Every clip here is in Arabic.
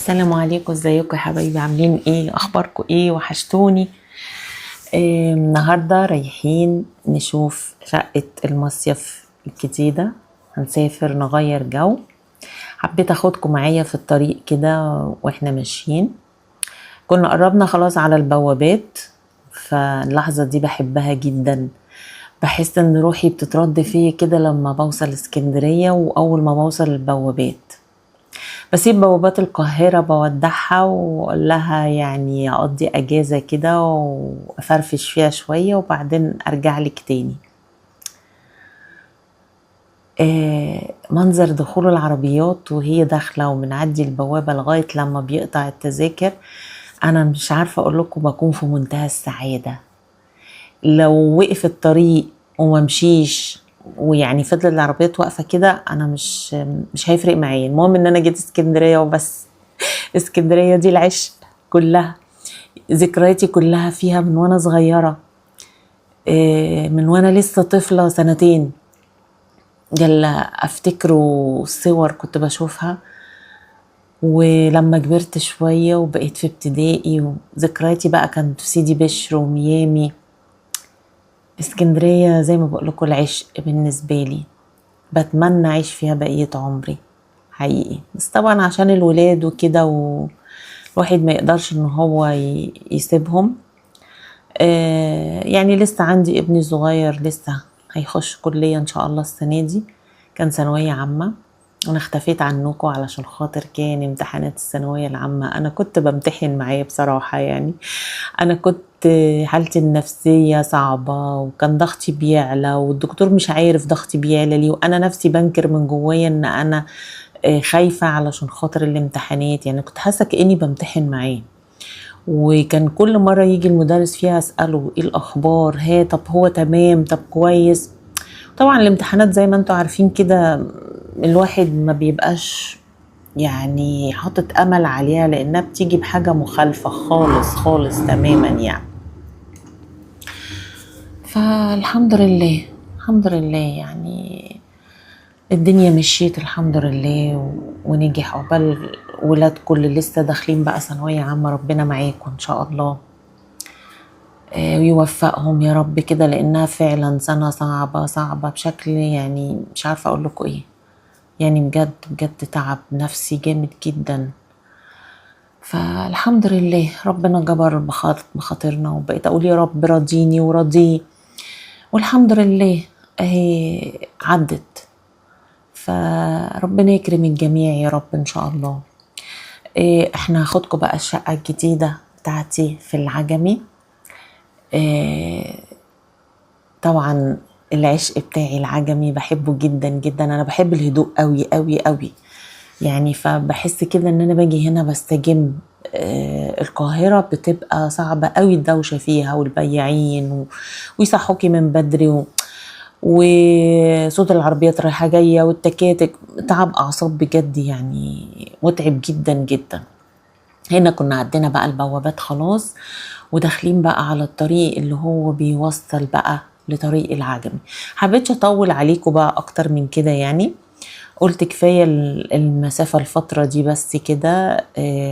السلام عليكم، ازيكم يا حبايبي؟ عاملين ايه؟ اخباركم ايه؟ وحشتوني. النهارده رايحين نشوف شقة المصيف الجديدة. هنسافر نغير جو. حبيت اخدكم معايا في الطريق كده واحنا ماشيين. كنا قربنا خلاص على البوابات، فاللحظة دي بحبها جدا. بحس ان روحي بتترد فيا كده لما بوصل اسكندرية، واول ما بوصل البوابات بسيب بوابات القاهرة بودعها وأقول لها يعني أقضي أجازة كده وأفرفش فيها شوية وبعدين أرجع لك تاني. منظر دخول العربيات وهي داخلة ومنعدي البوابة لغاية لما بيقطع التذاكر، أنا مش عارفة أقول لكم بكون في منتهى السعادة. لو وقف الطريق وممشيش ويعني فضل العربيات واقفة كده، أنا مش هيفرق معايا. المهم إن أنا جيت اسكندرية وبس. اسكندرية دي العشق كلها، ذكرياتي كلها فيها من وانا صغيرة. من وانا لسه طفلة سنتين جل افتكروا صور كنت بشوفها، ولما كبرت شوية وبقيت في ابتدائي وذكرياتي بقى كانت في سيدي بشر وميامي. اسكندرية زي ما بقولكوا العشق بالنسبة لي، بتمنى اعيش فيها بقية عمري حقيقي. بس طبعا عشان الولاد وكده والواحد ما يقدرش ان هو يسيبهم. يعني لسه عندي ابني صغير لسه هيخش كلية ان شاء الله السنة دي، كان ثانوية عامة. انا اختفيت عنكم علشان خاطر كان امتحانات الثانوية العامة، انا كنت بمتحن معاه بصراحة يعني. انا كنت حالتي النفسية صعبة وكان ضغطي بيعلى، والدكتور مش عارف ضغطي بيعلى ليه، وانا نفسي بنكر من جوايا ان انا خايفة علشان خاطر الامتحانات. يعني كنت حاسة كأني بمتحن معاه. وكان كل مرة يجي المدرس فيها أسأله ايه الأخبار، ها طب هو تمام، طب كويس. طبعا الامتحانات زي ما انتوا عارفين كده الواحد ما بيبقاش يعني حاطط أمل عليها، لأنها بتيجي بحاجة مخالفة خالص خالص تماما يعني. فالحمد لله، الحمد لله يعني الدنيا مشيت الحمد لله ونجح عقبال ولادكم اللي لسه داخلين بقى ثانوية عامة. ربنا معاكم إن شاء الله ويوفقهم يا رب كده، لانها فعلا سنة صعبة صعبة بشكل يعني مش عارفة اقول لكم ايه. يعني بجد بجد تعب نفسي جامد جدا. فالحمد لله ربنا جبر بخاطرنا، وبقيت اقول يا رب راضيني وراضيه، والحمد لله اهي عدت. فربنا يكرم الجميع يا رب ان شاء الله. احنا هاخدكم بقى الشقة الجديدة بتاعتي في العجمي. إيه، طبعا العشق بتاعي العجمي بحبه جدا جدا. انا بحب الهدوء قوي قوي قوي يعني، فبحس كده ان انا باجي هنا بستجم. القاهرة بتبقى صعبة قوي، الدوشة فيها والبياعين ويصحوكي من بدري وصوت العربيات رايحة جاية والتكاتك، تعب اعصاب بجد يعني، متعب جدا جدا. هنا كنا عدينا بقى البوابات خلاص وداخلين بقى على الطريق اللي هو بيوصل بقى لطريق العجمي. حبيتش اطول عليكم بقى اكتر من كده يعني، قلت كفاية المسافة الفترة دي بس كده،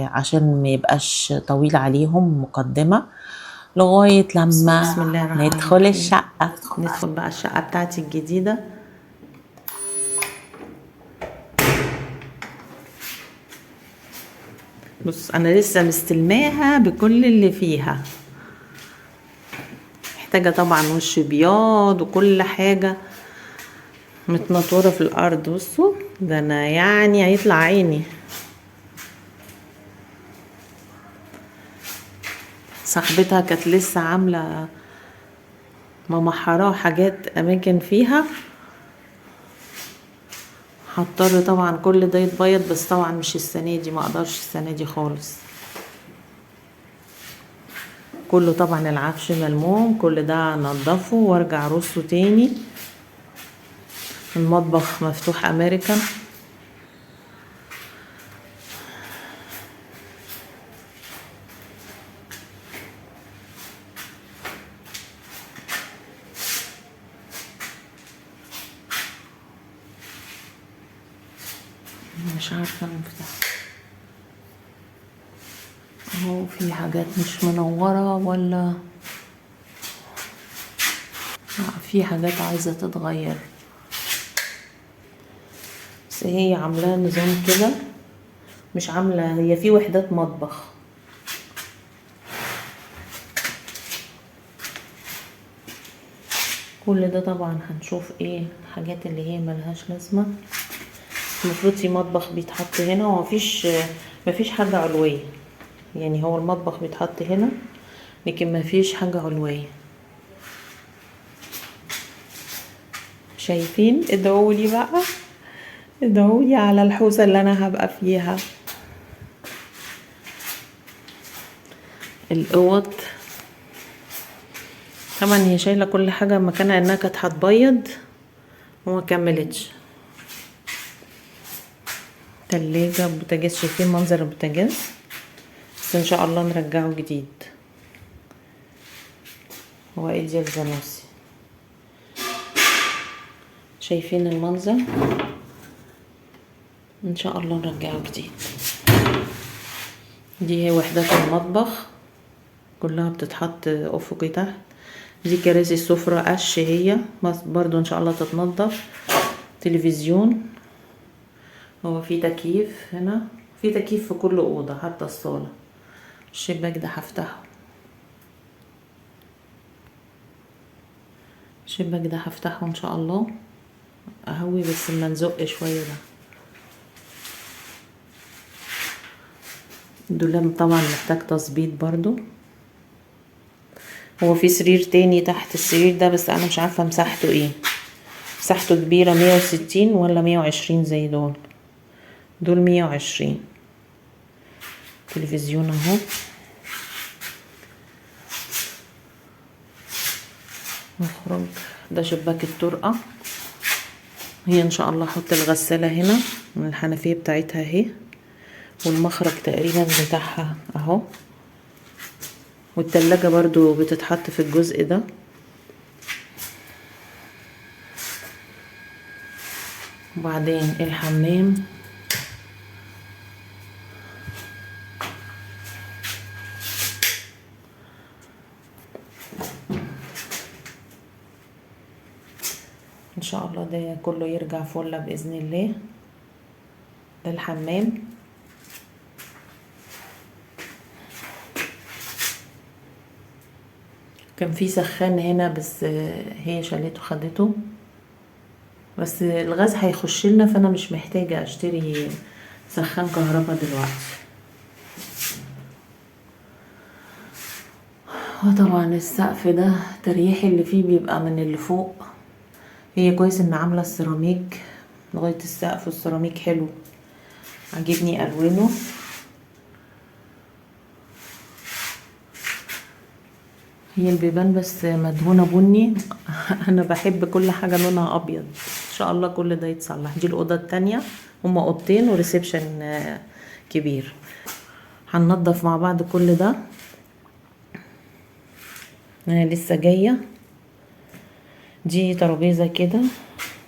عشان ما يبقاش طويل عليهم مقدمة لغاية لما بسم الله الرحمن ندخل الرحيم. الشقة. ندخل بقى الشقة بتاعتي الجديدة. بص انا لسه مستلماها بكل اللي فيها، محتاجة طبعا وش بياض وكل حاجة متنطورة في الارض. بصوا ده انا يعني هيطلع عيني. صاحبتها كانت لسه عاملة ممحراه حاجات اماكن فيها، هضطر طبعا كل ده يتبيض، بس طبعا مش السنة دي، ما اقدرش السنة دي خالص. كله طبعا العفش ملموم، كل ده انضفه وارجع ارصه تاني. المطبخ مفتوح امريكان. مش عارفه المفتاح. اهو في حاجات مش منورة ولا في حاجات عايزة تتغير، بس هي عاملاه نظام كده، مش عاملة، هي في وحدات مطبخ. كل ده طبعا هنشوف ايه الحاجات اللي هي ملهاش لازمة. المفروض في مطبخ بيتحط هنا، مفيش حاجة علوية، يعني هو المطبخ بيتحط هنا لكن مفيش حاجة علوية. شايفين؟ ادعولي بقى، ادعولي على الحوسة اللي انا هبقى فيها. الاوض طبعا هي شايلة كل حاجة مكانها، انها كانت هتبيض وما كملتش. تلاجة، بوتاجاز، شايفين منظر البوتاجاز، بس ان شاء الله نرجعه جديد. هو ايدي الزنوسي، شايفين المنظر، ان شاء الله نرجعه جديد. دي هي وحدات المطبخ كلها بتتحط افقي تحت. دي كراسي السفرة قش، هي بس برضو ان شاء الله تتنضف. تلفزيون، هو في تكييف هنا، في تكييف في كل اوضة حتى الصالة. الشباك ده هفتحه، الشباك ده هفتحه ان شاء الله، اهوي بس ما نزق شوية ده. الدولاب طبعا محتاج تظبيط برضو. هو في سرير تاني تحت السرير ده، بس انا مش عارفة مساحته ايه، مساحته كبيرة 160 ولا 120 زي دول 120. تلفزيون اهو. نخرج، ده شباك الطرقة. هي ان شاء الله احط الغسالة هنا من الحنفية بتاعتها اهي، والمخرج تقريبا بتاعها اهو، والتلاجة برضو بتتحط في الجزء ده. وبعدين الحمام، ان شاء الله ده كله يرجع فله باذن الله. ده الحمام. كان في سخان هنا بس هي شالته خدته، بس الغاز هيخش لنا، فانا مش محتاجه اشتري سخان كهرباء دلوقتي. وطبعا السقف ده تريح اللي فيه بيبقى من اللي فوق. هي كويس ان عامله السيراميك لغايه السقف، والسيراميك حلو عجبني الوانه. هي البيبان بس مدهونه بني انا بحب كل حاجه لونها ابيض. ان شاء الله كل ده يتصلح. دي الاوضه التانية، هما اوضتين وريسبشن كبير. هننضف مع بعض كل ده. انا لسه جايه. دي ترابيزه كده،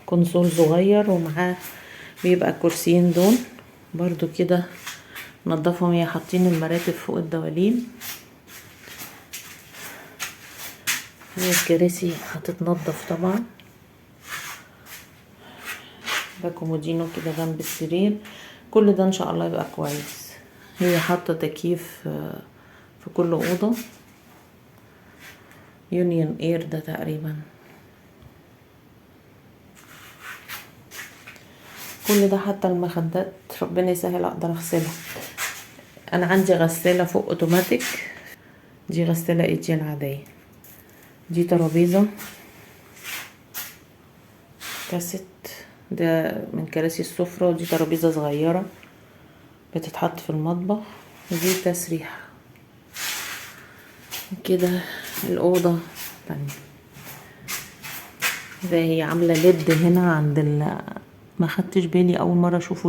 كونسول صغير ومعاه بيبقى كرسيين دول برضو كده نضفهم. هي حاطين المراتب فوق الدواليب. هي الكراسي هتتنضف طبعا. ده كومودينو كده جنب السرير. كل ده ان شاء الله يبقى كويس. هي حاطه تكييف في كل اوضه، يونيون اير ده تقريبا. كل ده حتى المخدات ربنا يسهل اقدر اغسلها. انا عندي غساله فوق اوتوماتيك، دي غساله ايدي العاديه. دي ترابيزه كاسيت، ده من كراسي السفرة. ودي ترابيزة صغيرة بتتحط في المطبخ. ودي تسريح كده. الأوضة التانية ده هي عاملة ليد هنا عند ما خدتش بالي أول مرة أشوفه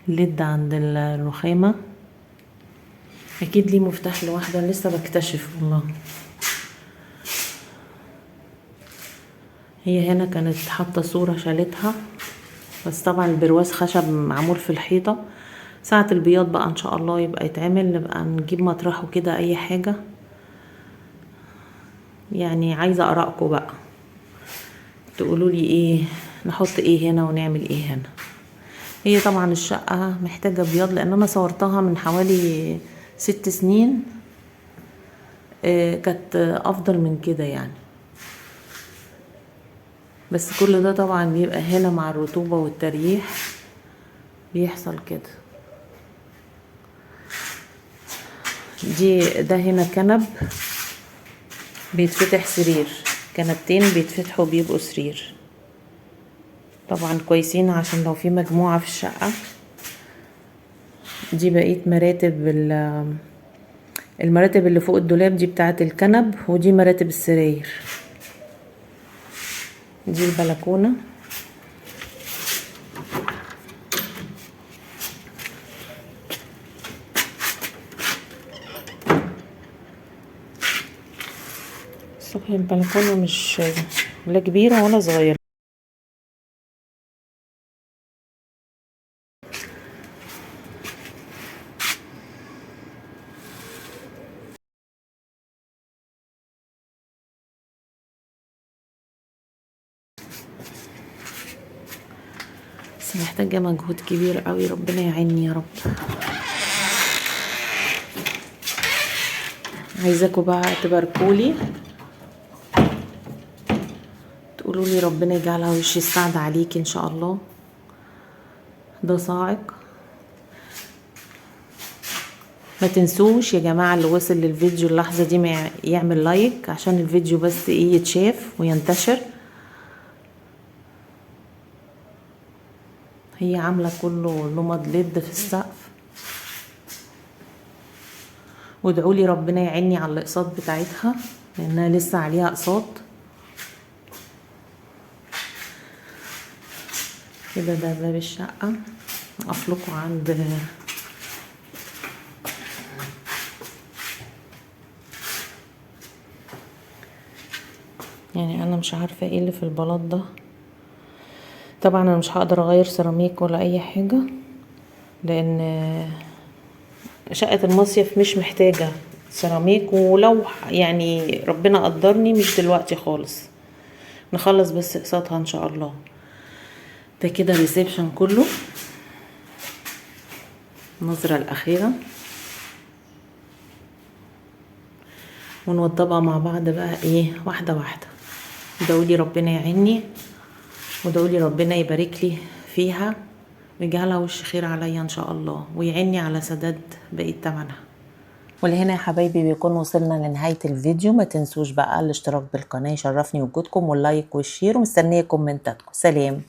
الليد عند الرخامة. أكيد ليه مفتاح لوحده، لسه بكتشف والله. هي هنا كانت حاطة صورة شالتها، بس طبعا البرواز خشب معمول في الحيطة، ساعة البياض بقى ان شاء الله يبقى يتعمل، نبقى نجيب مطرحه كده اي حاجة. يعني عايزة ارائكم بقى، تقولوا لي ايه نحط ايه هنا ونعمل ايه هنا. هي طبعا الشقة محتاجة بياض لان انا صورتها من حوالي 6 سنين، كانت افضل من كده يعني. بس كل ده طبعا بيبقى هنا مع الرطوبة والتريح بيحصل كده. ده هنا كنب بيتفتح سرير، كنبتين بيتفتحوا بيبقوا سرير. طبعا كويسين عشان لو في مجموعة في الشقة. دي بقيت مراتب المراتب اللي فوق الدولاب دي بتاعة الكنب، ودي مراتب السراير. دي البلكونة. صحيح البلكونة مش لا كبيرة ولا صغيرة. بس محتاجة مجهود كبير قوي، ربنا يعيني يا رب. عايزاكم بقى تباركولي، تقولوا لي ربنا يجعلها وش السعد عليكي ان شاء الله. ده صاعق. ما تنسوش يا جماعة اللي وصل للفيديو اللحظة دي ما يعمل لايك عشان الفيديو بس ايه يتشاف وينتشر. هي عاملة كله لمض ليد في السقف. وادعولي ربنا يعيني على الاقساط بتاعتها لانها لسه عليها اقساط. كده ده باب الشقة. اقفلكوا عند يعني انا مش عارفة ايه اللي في البلاط ده. طبعا انا مش هقدر اغير سيراميك ولا اي حاجة لان شقة المصيف مش محتاجة سيراميك، ولو يعني ربنا قدرني مش دلوقتي خالص، نخلص بس اقساطها ان شاء الله. ده كده الريسبشن كله. النظرة الاخيرة ونوضبها مع بعض بقى ايه واحدة واحدة. ادعولي ربنا يعيني، ودعولي ربنا يبارك لي فيها ويجعلها وش خير عليا ان شاء الله، ويعيني على سداد بقية تمنها. ولهنا يا حبايبي بيكون وصلنا لنهاية الفيديو. ما تنسوش بقى الاشتراك بالقناة يشرفني وجودكم، واللايك والشير، ومستنية كومنتاتكم. سلام.